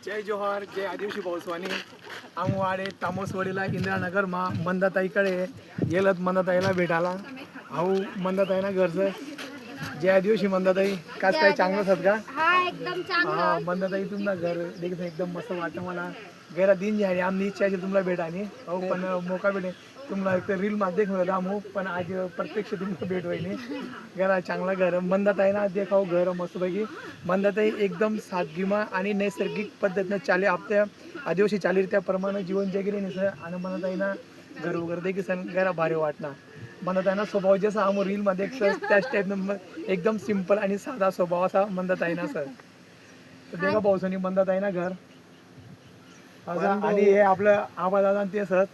जय जोहार, जय आदिवासी भोसवानी. आमवाडे तामसवाडीला इंदिरानगर मा मंदाताईकडे गेलत मंदाताईला भेटायला. अहो मंदाताईना घरचं जय आदिवासी मंदाताई काच काय चांगलं असत का? हा एकदम चांगलं. हा मंदाताई तुमचा घर देखील एकदम मस्त वाटतं मला. गेला दिन झाली आमची इच्छा आहे तुम्हाला भेटानी. अहो पण मोका भेटे तुम्हाला एक रील मध्ये देखवलं आमो पण आज प्रत्यक्ष तुम्हाला भेट होईनी. गेला चांगला घर मंदाताई ना देखाव घर मस्तपैकी. मंदाताई एकदम सादगीमा आणि नैसर्गिक पद्धतीनं चाले आपल्या आदिवासी चालीरीत्याप्रमाणे जीवन जगिरी निस आणि मंदाताईना घर वगैरे देखील सण गेला भारी वाटणार. मंदाताईना स्वभाव जसा आमो रील मध्ये त्याच टाईप एकदम सिंपल आणि साधा स्वभाव असा मंदाताईना सर. तर देखा पावसाने मंदाताईना घर आणि हे आपलं आबा दादा ते सर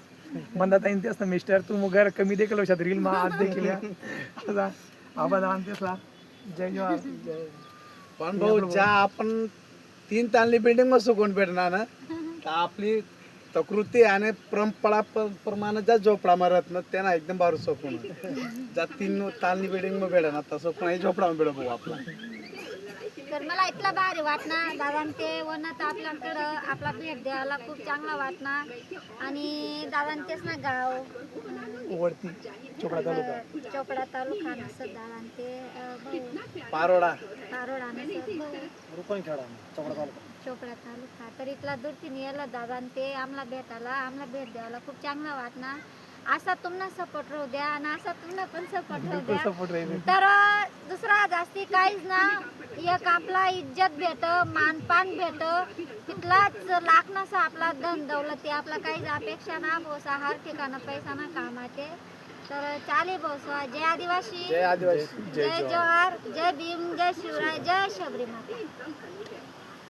मंदाताईन तेच ना मिस्टर तू घर कमी देखील लक्षात रील मा आज देखील आबा दादा तेचला जय जवाहर जय. पण भाऊ ज्या आपण 3 तांली बिल्डिंग मध्ये सुकून भेटणार ना तर आपली प्रकृती आणि परंपरा प्रमाणे ज्या झोपडा मारत ना त्यांना एकदम बारू सोपून ज्या 3 तांली बिल्डिंग मध्ये भेटणार तसं पण झोपडा भेट भाऊ आपला. तर मला इतला भारी वाटणार दादा ते वनात आपल्याकडं आपला भेट द्यायला खूप चांगला वाटणार. आणि दादा तेच ना गाव वरती चोपडा तालुका चोपडा तालुका नसत दादा ते पारोडा पारोडा नसत रुपनखेडा चोपडा तालुका चोपडा तालुका. तर इथला दूरतीने यायला दादा ते आम्हाला भेट द्यायला खूप चांगला वाटणार. असा तुम्हाला सपोर्ट राहू द्या आणि असा तुम्हाला पण सपोर्ट राहू द्या. तर दुसरा जास्ती काहीच ना एक आपला इज्जत भेट मानपान भेट तिथलाच लाख नसा आपला धन दौलत आपला काहीच अपेक्षा ना भोसा हर ठिकाणं पैसा ना कामाचे. तर चाले भोसवा जय आदिवासी जय आदिवासी जय जोहार जय भीम जय शिवराय जय शबरी माता.